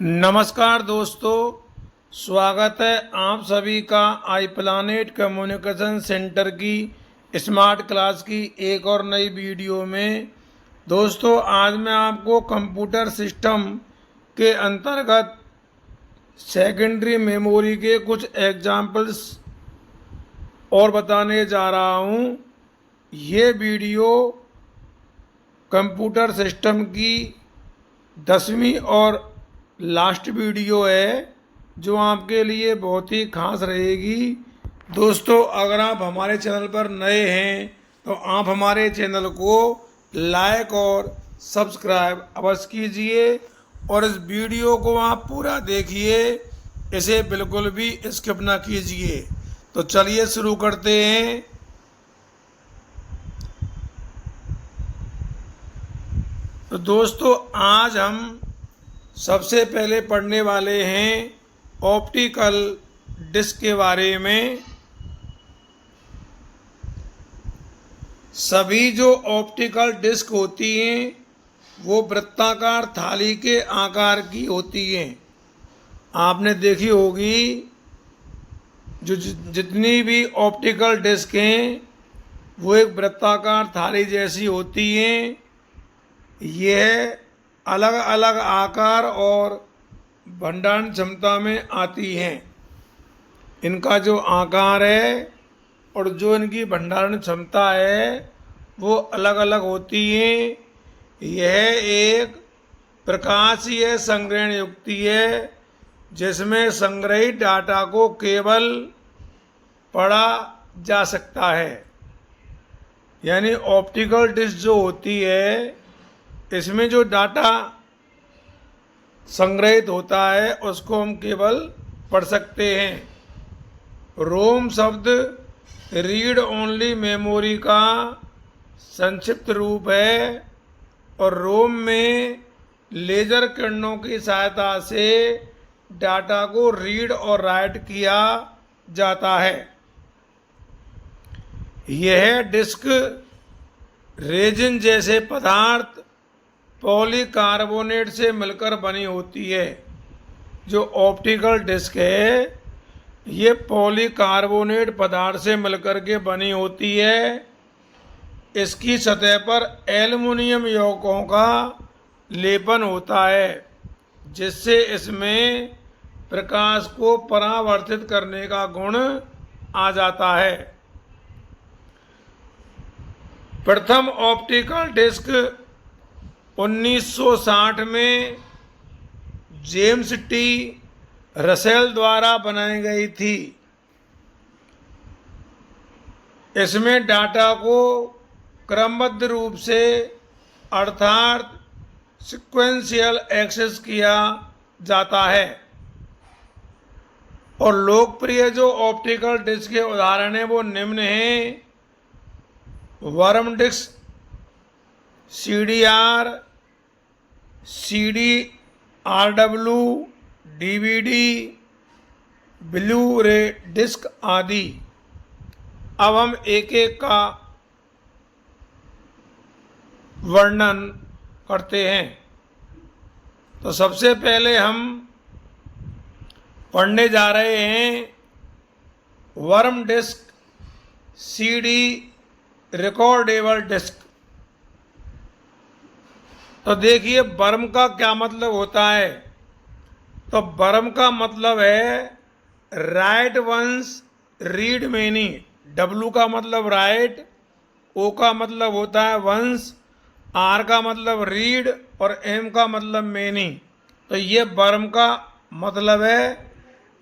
नमस्कार दोस्तों, स्वागत है आप सभी का आई प्लानेट कम्युनिकेशन सेंटर की स्मार्ट क्लास की एक और नई वीडियो में। दोस्तों, आज मैं आपको कंप्यूटर सिस्टम के अंतर्गत सेकेंडरी मेमोरी के कुछ एग्जाम्पल्स और बताने जा रहा हूँ। ये वीडियो कंप्यूटर सिस्टम की 10वीं और लास्ट वीडियो है जो आपके लिए बहुत ही खास रहेगी। दोस्तों, अगर आप हमारे चैनल पर नए हैं तो आप हमारे चैनल को लाइक और सब्सक्राइब अवश्य कीजिए और इस वीडियो को आप पूरा देखिए, इसे बिल्कुल भी स्किप ना कीजिए। तो चलिए शुरू करते हैं। तो दोस्तों, आज हम सबसे पहले पढ़ने वाले हैं ऑप्टिकल डिस्क के बारे में। सभी जो ऑप्टिकल डिस्क होती हैं वो वृत्ताकार थाली के आकार की होती हैं। आपने देखी होगी जो जितनी भी ऑप्टिकल डिस्क हैं वो एक वृत्ताकार थाली जैसी होती हैं। यह अलग अलग आकार और भंडारण क्षमता में आती हैं। इनका जो आकार है और जो इनकी भंडारण क्षमता है वो अलग अलग होती हैं। यह एक प्रकाशीय संग्रहण युक्ति है जिसमें संग्रहित डाटा को केवल पढ़ा जा सकता है। यानी ऑप्टिकल डिस्क जो होती है इसमें जो डाटा संग्रहित होता है उसको हम केवल पढ़ सकते हैं। रोम शब्द रीड ओनली मेमोरी का संक्षिप्त रूप है और रोम में लेजर किरणों की सहायता से डाटा को रीड और राइट किया जाता है। यह डिस्क रेजिन जैसे पदार्थ पॉलीकार्बोनेट से मिलकर बनी होती है। जो ऑप्टिकल डिस्क है ये पॉलीकार्बोनेट पदार्थ से मिलकर के बनी होती है। इसकी सतह पर एल्युमिनियम यौगिकों का लेपन होता है जिससे इसमें प्रकाश को परावर्तित करने का गुण आ जाता है। प्रथम ऑप्टिकल डिस्क 1960 में जेम्स टी रसेल द्वारा बनाई गई थी। इसमें डाटा को क्रमबद्ध रूप से अर्थात सिक्वेंशियल एक्सेस किया जाता है। और लोकप्रिय जो ऑप्टिकल डिस्क के उदाहरण हैं वो निम्न हैं: worm disc, CDR, CDRW, DVD, blue ray disc आदि। अब हम एक एक का वर्णन करते हैं। तो सबसे पहले हम पढ़ने जा रहे हैं worm disc CD recordable disc. तो देखिए वर्म का क्या मतलब होता है। तो वर्म का मतलब है write once read many. W का मतलब राइट, O का मतलब होता है वंस, R का मतलब रीड और M का मतलब मेनी। तो ये वर्म का मतलब है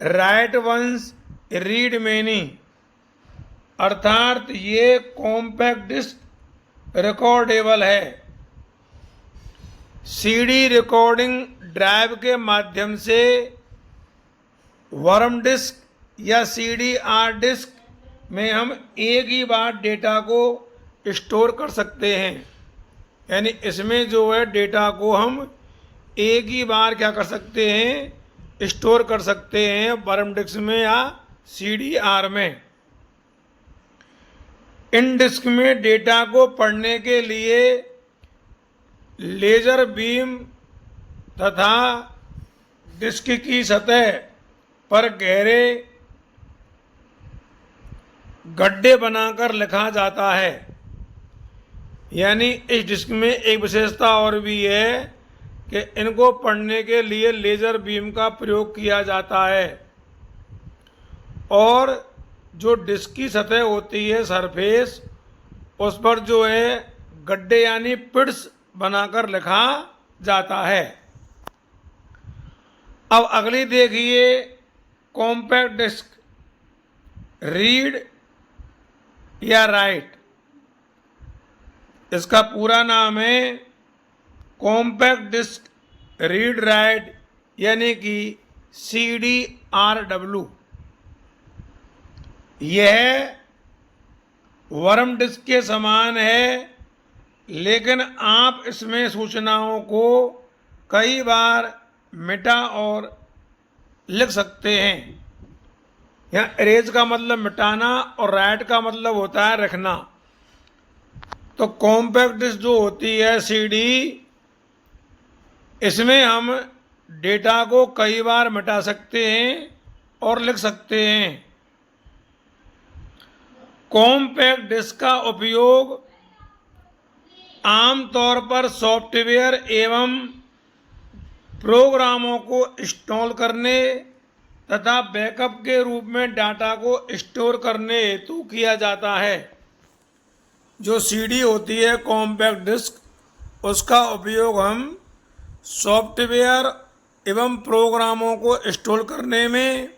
राइट वंस रीड मेनी, अर्थात ये कॉम्पैक्ट डिस्क रिकॉर्डेबल है। CD रिकॉर्डिंग ड्राइव के माध्यम से वर्म डिस्क या CDR डिस्क में हम एक ही बार डेटा को स्टोर कर सकते हैं। यानी इसमें जो है डेटा को हम एक ही बार क्या कर सकते हैं, स्टोर कर सकते हैं वर्म डिस्क में या CDR में। इन डिस्क में डेटा को पढ़ने के लिए लेजर बीम तथा डिस्क की सतह पर गहरे गड्ढे बनाकर लिखा जाता है। यानी इस डिस्क में एक विशेषता और भी है कि इनको पढ़ने के लिए लेज़र बीम का प्रयोग किया जाता है और जो डिस्क की सतह होती है सरफेस, उस पर जो है गड्ढे यानी पिट्स बनाकर लिखा जाता है। अब अगली देखिए, कॉम्पैक्ट डिस्क, रीड या राइट। इसका पूरा नाम है कॉम्पैक्ट डिस्क रीड राइट यानी कि CDRW। यह वर्म डिस्क के समान है, लेकिन आप इसमें सूचनाओं को कई बार मिटा और लिख सकते हैं। यहाँ इरेज का मतलब मिटाना और राइट का मतलब होता है रखना। तो कॉम्पैक्ट डिस्क जो होती है CD, इसमें हम डेटा को कई बार मिटा सकते हैं और लिख सकते हैं। कॉम्पैक्ट डिस्क का उपयोग आमतौर पर सॉफ्टवेयर एवं प्रोग्रामों को इंस्टॉल करने तथा बैकअप के रूप में डाटा को स्टोर करने हेतु किया जाता है। जो CD होती है कॉम्पैक्ट डिस्क, उसका उपयोग हम सॉफ्टवेयर एवं प्रोग्रामों को इंस्टॉल करने में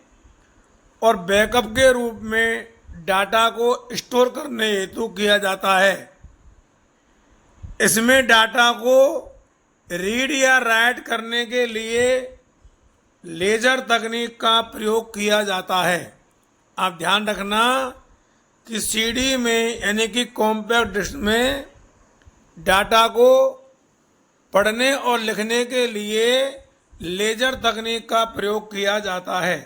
और बैकअप के रूप में डाटा को स्टोर करने हेतु किया जाता है। इसमें डाटा को रीड या राइट करने के लिए लेजर तकनीक का प्रयोग किया जाता है। आप ध्यान रखना कि CD में यानी कि कॉम्पैक्ट डिस्क में डाटा को पढ़ने और लिखने के लिए लेजर तकनीक का प्रयोग किया जाता है।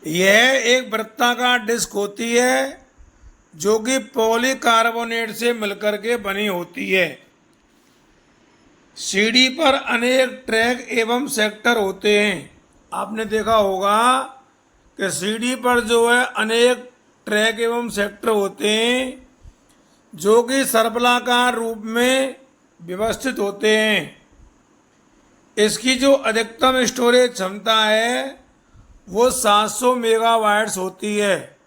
यह एक वृत्ताकार डिस्क होती है जो कि पॉलीकार्बोनेट से मिलकर के बनी होती है। CD पर अनेक ट्रैक एवं सेक्टर होते हैं। आपने देखा होगा कि CD पर जो है अनेक ट्रैक एवं सेक्टर होते हैं जो कि सर्पिलाकार रूप में व्यवस्थित होते हैं। इसकी जो अधिकतम स्टोरेज क्षमता है वो 700 मेगाबाइट्स होती है।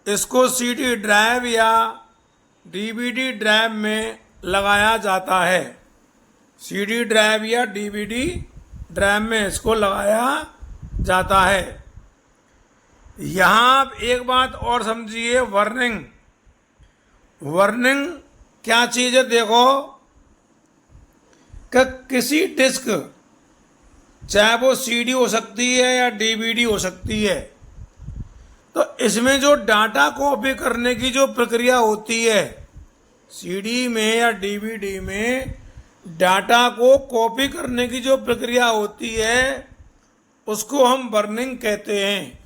इसको CD ड्राइव या DVD ड्राइव में लगाया जाता है। CD ड्राइव या DVD ड्राइव में इसको लगाया जाता है। यहाँ आप एक बात और समझिए, वर्निंग। वर्निंग क्या चीज़ है? देखो कि किसी डिस्क, चाहे वो CD हो सकती है या DVD हो सकती है, तो इसमें जो डाटा कॉपी करने की जो प्रक्रिया होती है, CD में या DVD में डाटा को कॉपी करने की जो प्रक्रिया होती है उसको हम बर्निंग कहते हैं।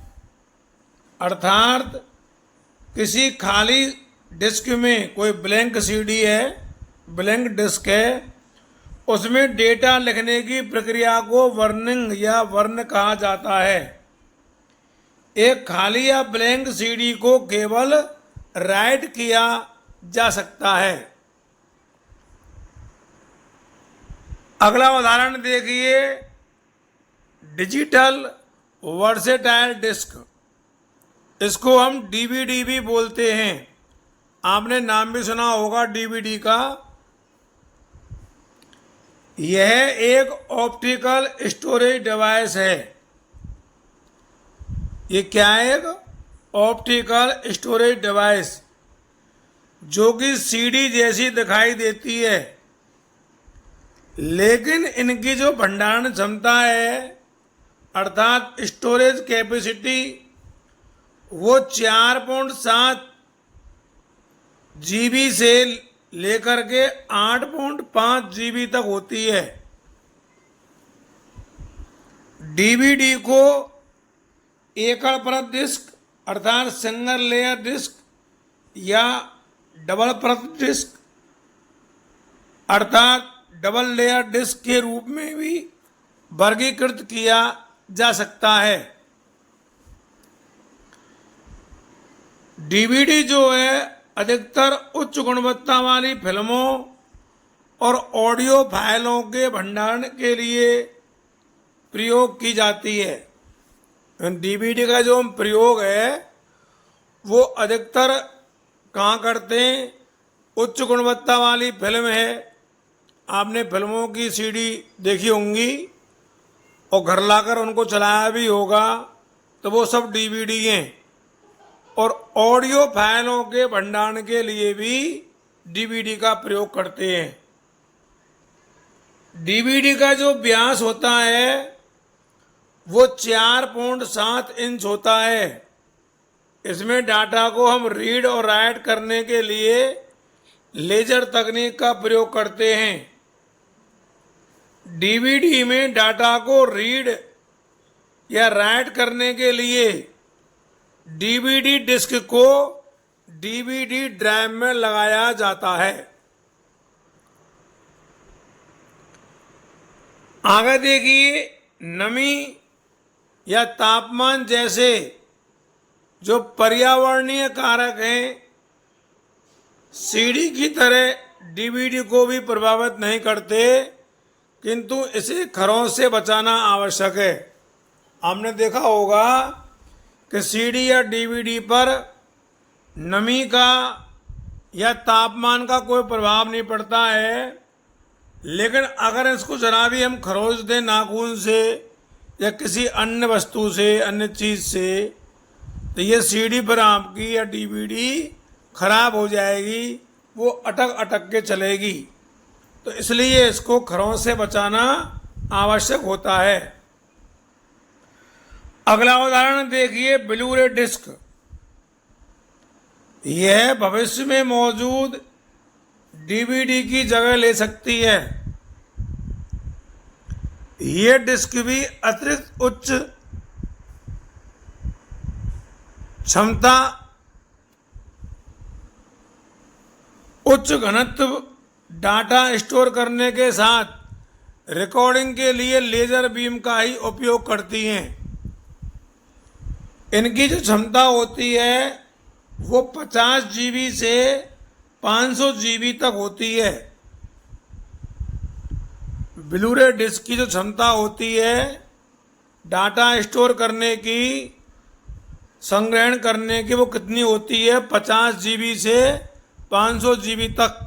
अर्थात किसी खाली डिस्क में कोई ब्लैंक CD है, ब्लैंक डिस्क है, उसमें डेटा लिखने की प्रक्रिया को बर्निंग या बर्न कहा जाता है। एक खाली या ब्लैंक CD को केवल राइट किया जा सकता है। अगला उदाहरण देखिए, डिजिटल वर्सेटाइल डिस्क। इसको हम DVD भी बोलते हैं। आपने नाम भी सुना होगा DVD का। यह एक ऑप्टिकल स्टोरेज डिवाइस है। ये क्या है? एक ऑप्टिकल स्टोरेज डिवाइस जो कि CD जैसी दिखाई देती है, लेकिन इनकी जो भंडारण क्षमता है अर्थात स्टोरेज कैपेसिटी वो 4.7 GB से लेकर के 8.5 GB तक होती है। DVD को एकल परत डिस्क अर्थात सिंगल लेयर डिस्क या डबल परत डिस्क अर्थात डबल लेयर डिस्क के रूप में भी वर्गीकृत किया जा सकता है। डीवीडी जो है अधिकतर उच्च गुणवत्ता वाली फिल्मों और ऑडियो फाइलों के भंडारण के लिए प्रयोग की जाती है। डीवीडी का जो प्रयोग है वो अधिकतर कहाँ करते हैं? उच्च गुणवत्ता वाली फिल्म है, आपने फिल्मों की सीडी देखी होंगी और घर लाकर उनको चलाया भी होगा, तो वो सब डीवीडी हैं। और ऑडियो फाइलों के भंडारण के लिए भी डीवीडी का प्रयोग करते हैं। डीवीडी का जो व्यास होता है वो 4.7 इंच होता है। इसमें डाटा को हम रीड और राइट करने के लिए लेजर तकनीक का प्रयोग करते हैं। डीवीडी में डाटा को रीड या राइट करने के लिए डीवीडी डिस्क को डीवीडी ड्राइव में लगाया जाता है। आगे देखिए, नमी या तापमान जैसे जो पर्यावरणीय कारक हैं सीडी की तरह डीवीडी को भी प्रभावित नहीं करते, किंतु इसे खरोंच से बचाना आवश्यक है। आपने देखा होगा कि सीडी या डीवीडी पर नमी का या तापमान का कोई प्रभाव नहीं पड़ता है, लेकिन अगर इसको जरा भी हम खरोंच दें नाखून से या किसी अन्य वस्तु से, अन्य चीज़ से, तो ये सीडी पर आपकी या डीवीडी खराब हो जाएगी, वो अटक अटक के चलेगी। तो इसलिए इसको खरोंच से बचाना आवश्यक होता है। अगला उदाहरण देखिए, ब्लू रे डिस्क। यह भविष्य में मौजूद डीवीडी की जगह ले सकती है। यह डिस्क भी अतिरिक्त उच्च क्षमता, उच्च घनत्व डाटा स्टोर करने के साथ रिकॉर्डिंग के लिए लेजर बीम का ही उपयोग करती हैं। इनकी जो क्षमता होती है वो 50 GB से 500 GB तक होती है। ब्लू रे डिस्क की जो क्षमता होती है डाटा स्टोर करने की, संग्रहण करने की, वो कितनी होती है? 50 GB से 500 GB तक।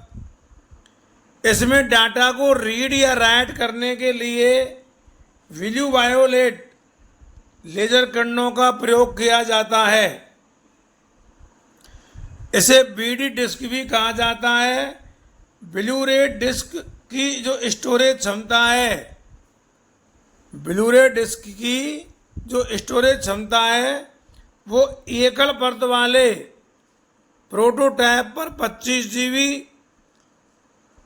इसमें डाटा को रीड या राइट करने के लिए विल्यू वायोलेट लेजर किरणों का प्रयोग किया जाता है। इसे बीडी डिस्क भी कहा जाता है। ब्लू रे डिस्क की जो स्टोरेज क्षमता है, ब्लू रे डिस्क की जो स्टोरेज क्षमता है वो एकल परत वाले प्रोटोटाइप पर 25 GB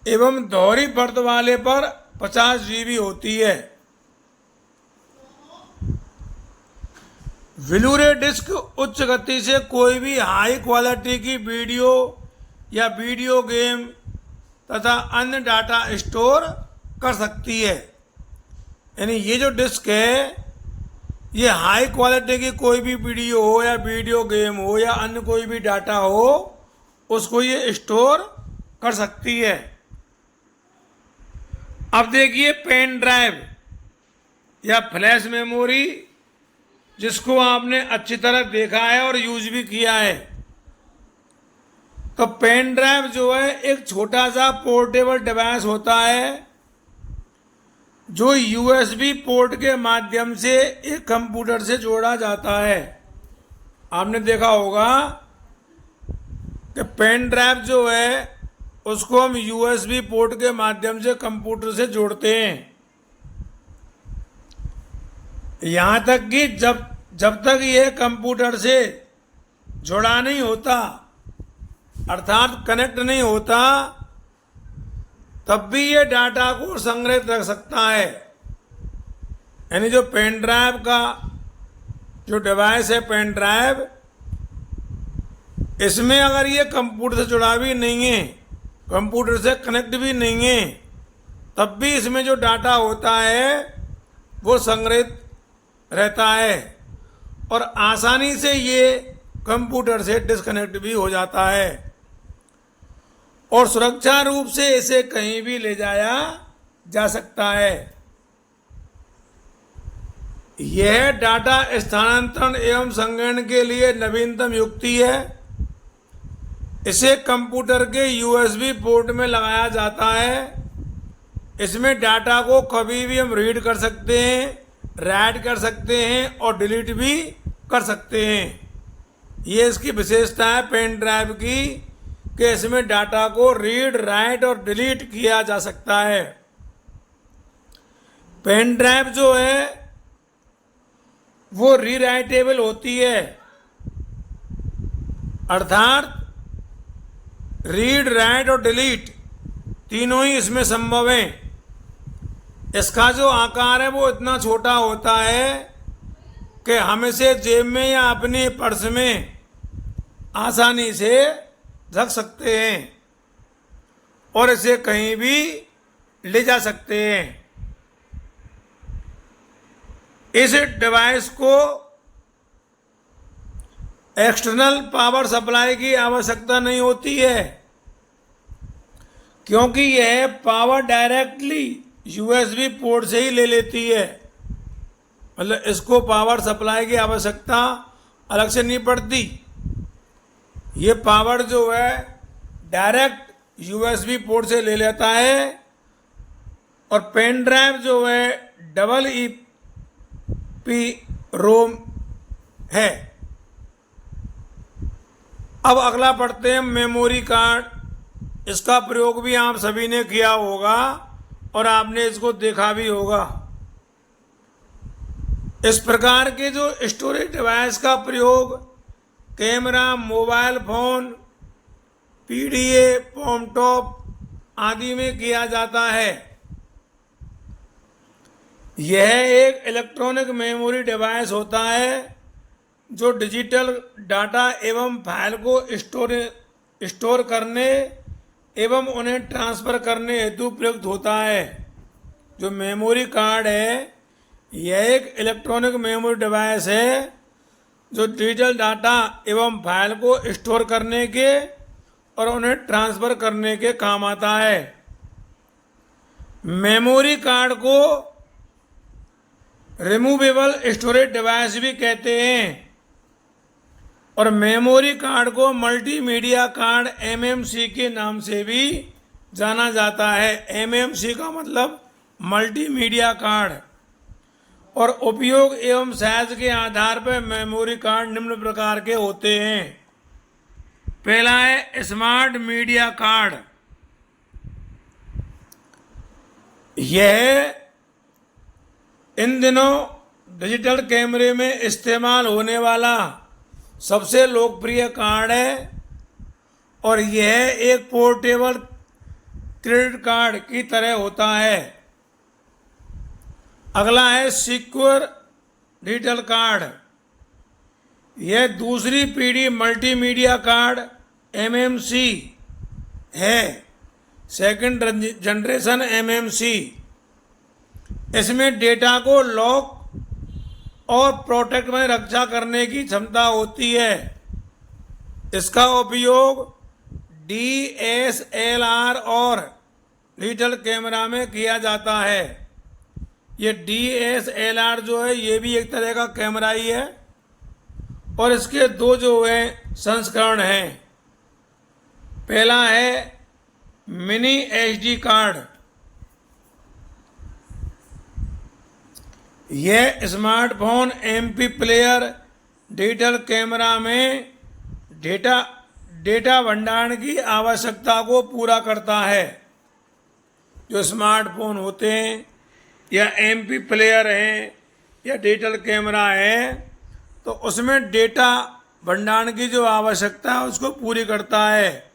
एवं दोहरी परत वाले पर 50 GB होती है। ब्लू रे डिस्क उच्च गति से कोई भी हाई क्वालिटी की वीडियो या वीडियो गेम तथा अन्य डाटा स्टोर कर सकती है। यानी ये जो डिस्क है ये हाई क्वालिटी की कोई भी वीडियो हो या वीडियो गेम हो या अन्य कोई भी डाटा हो उसको ये स्टोर कर सकती है। अब देखिए, पेन ड्राइव या फ्लैश मेमोरी, जिसको आपने अच्छी तरह देखा है और यूज भी किया है। तो पेन ड्राइव जो है एक छोटा सा पोर्टेबल डिवाइस होता है जो USB पोर्ट के माध्यम से एक कंप्यूटर से जोड़ा जाता है। आपने देखा होगा कि पेन ड्राइव जो है उसको हम USB पोर्ट के माध्यम से कंप्यूटर से जोड़ते हैं। यहाँ तक कि जब तक यह कंप्यूटर से जुड़ा नहीं होता, अर्थात कनेक्ट नहीं होता, तब भी ये डाटा को संग्रहित रख सकता है। यानी जो पेन ड्राइव का जो डिवाइस है, पेन ड्राइव, इसमें अगर ये कंप्यूटर से जुड़ा भी नहीं है, कंप्यूटर से कनेक्ट भी नहीं है, तब भी इसमें जो डाटा होता है वो संग्रहित रहता है और आसानी से ये कंप्यूटर से डिस्कनेक्ट भी हो जाता है और सुरक्षा रूप से इसे कहीं भी ले जाया जा सकता है। यह डाटा स्थानांतरण एवं संग्रहण के लिए नवीनतम युक्ति है। इसे कंप्यूटर के यूएसबी पोर्ट में लगाया जाता है। इसमें डाटा को कभी भी हम रीड कर सकते हैं, राइट कर सकते हैं और डिलीट भी कर सकते हैं। ये इसकी विशेषता है पेन ड्राइव की कि इसमें डाटा को रीड, राइट और डिलीट किया जा सकता है। पेन ड्राइव जो है वो रीराइटेबल होती है, अर्थात रीड, राइट और डिलीट तीनों ही इसमें संभव है। इसका जो आकार है वो इतना छोटा होता है कि हम इसे जेब में या अपने पर्स में आसानी से रख सकते हैं और इसे कहीं भी ले जा सकते हैं। इस डिवाइस को एक्सटर्नल पावर सप्लाई की आवश्यकता नहीं होती है क्योंकि यह पावर डायरेक्टली यूएसबी पोर्ट से ही ले लेती है। मतलब इसको पावर सप्लाई की आवश्यकता अलग से नहीं पड़ती। ये पावर जो है डायरेक्ट यूएसबी पोर्ट से ले लेता है और पेन ड्राइव जो है डबल ईपी रोम है। अब अगला पढ़ते हैं मेमोरी कार्ड। इसका प्रयोग भी आप सभी ने किया होगा और आपने इसको देखा भी होगा। इस प्रकार के जो स्टोरेज डिवाइस का प्रयोग camera, mobile phone, PDA, laptop आदि में किया जाता है। यह एक इलेक्ट्रॉनिक मेमोरी डिवाइस होता है जो डिजिटल डाटा एवं फाइल को स्टोर करने एवं उन्हें ट्रांसफर करने हेतु प्रयुक्त होता है। जो मेमोरी कार्ड है यह एक इलेक्ट्रॉनिक मेमोरी डिवाइस है जो डिजिटल डाटा एवं फाइल को स्टोर करने के और उन्हें ट्रांसफर करने के काम आता है। मेमोरी कार्ड को रिमूवेबल स्टोरेज डिवाइस भी कहते हैं और मेमोरी कार्ड को मल्टीमीडिया कार्ड एमएमसी के नाम से भी जाना जाता है। एमएमसी का मतलब मल्टीमीडिया कार्ड। और उपयोग एवं साइज के आधार पर मेमोरी कार्ड निम्न प्रकार के होते हैं। पहला है स्मार्ट मीडिया कार्ड। यह इन दिनों डिजिटल कैमरे में इस्तेमाल होने वाला सबसे लोकप्रिय कार्ड है और यह एक पोर्टेबल क्रेडिट कार्ड की तरह होता है। अगला है सिक्योर डिजिटल कार्ड। यह दूसरी पीढ़ी मल्टीमीडिया कार्ड एमएमसी है, सेकंड जनरेशन एमएमसी। इसमें डेटा को लॉक और प्रोटेक्ट में रक्षा करने की क्षमता होती है। इसका उपयोग डीएसएलआर और डिजिटल कैमरा में किया जाता है। ये डीएसएलआर जो है ये भी एक तरह का कैमरा ही है और इसके दो जो है संस्करण हैं। पहला है मिनी एचडी कार्ड। यह smartphone, MP player, digital camera में डेटा भंडारण की आवश्यकता को पूरा करता है। जो स्मार्टफोन होते हैं या एमपी प्लेयर है या डिजिटल कैमरा है तो उसमें डेटा भंडारण की जो आवश्यकता है उसको पूरी करता है।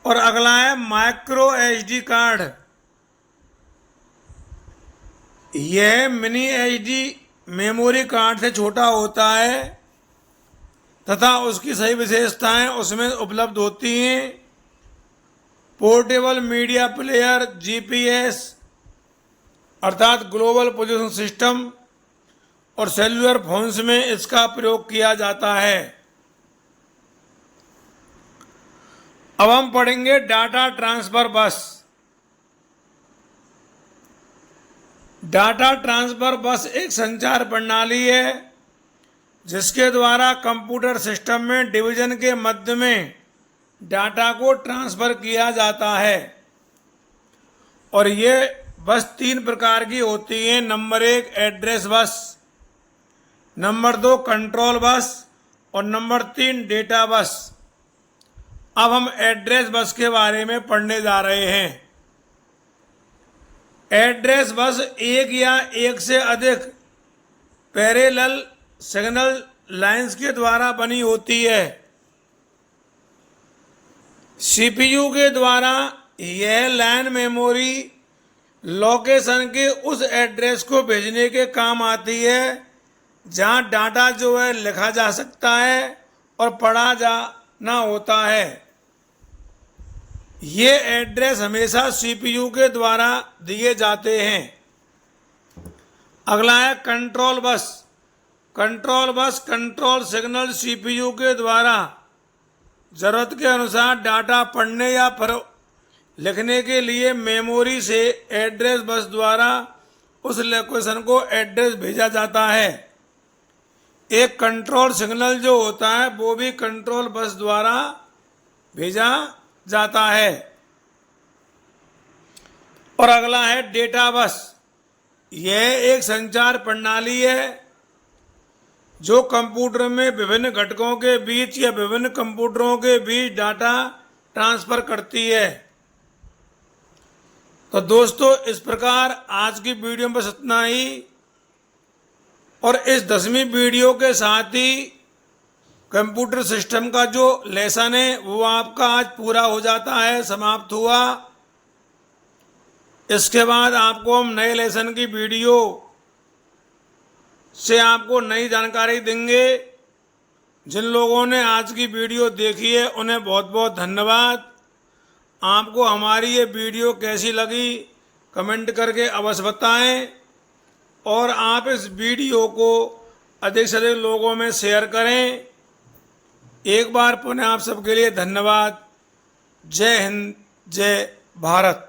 और अगला है माइक्रो एचडी कार्ड। यह मिनी एचडी मेमोरी कार्ड से छोटा होता है तथा उसकी सही विशेषताएं उसमें उपलब्ध होती हैं। पोर्टेबल मीडिया प्लेयर, जीपीएस अर्थात ग्लोबल पोजीशन सिस्टम और सेल्युलर फोन्स में इसका प्रयोग किया जाता है। अब हम पढ़ेंगे डाटा ट्रांसफर बस। डाटा ट्रांसफर बस एक संचार प्रणाली है जिसके द्वारा कंप्यूटर सिस्टम में डिवीजन के मध्य में डाटा को ट्रांसफर किया जाता है और ये बस 3 प्रकार की होती है। Number 1 address bus, number 2 control bus और नंबर 3 डेटा बस। अब हम एड्रेस बस के बारे में पढ़ने जा रहे हैं। एड्रेस बस एक या एक से अधिक पैरेलल सिग्नल लाइंस के द्वारा बनी होती है। सीपीयू के द्वारा यह लाइन मेमोरी लोकेशन के उस एड्रेस को भेजने के काम आती है जहां डाटा जो है लिखा जा सकता है और पढ़ा जाना होता है। ये एड्रेस हमेशा सीपीयू के द्वारा दिए जाते हैं। अगला है control bus. Control bus control signal CPU के द्वारा जरूरत के अनुसार डाटा पढ़ने या लिखने के लिए मेमोरी से एड्रेस बस द्वारा उस लोकेशन को एड्रेस भेजा जाता है। एक कंट्रोल सिग्नल जो होता है वो भी कंट्रोल बस द्वारा भेजा जाता है। और अगला है डेटा बस। यह एक संचार प्रणाली है जो कंप्यूटर में विभिन्न घटकों के बीच या विभिन्न कंप्यूटरों के बीच डाटा ट्रांसफर करती है। तो दोस्तों, इस प्रकार आज की वीडियो में बस इतना ही और इस 10वीं वीडियो के साथ ही कंप्यूटर सिस्टम का जो लेसन है वो आपका आज पूरा हो जाता है, समाप्त हुआ। इसके बाद आपको हम नए लेसन की वीडियो से आपको नई जानकारी देंगे। जिन लोगों ने आज की वीडियो देखी है उन्हें बहुत बहुत धन्यवाद। आपको हमारी ये वीडियो कैसी लगी कमेंट करके अवश्य बताएं और आप इस वीडियो को अधिक से अधिक लोगों में शेयर करें। एक बार पुनः आप सबके लिए धन्यवाद। जय हिंद, जय भारत।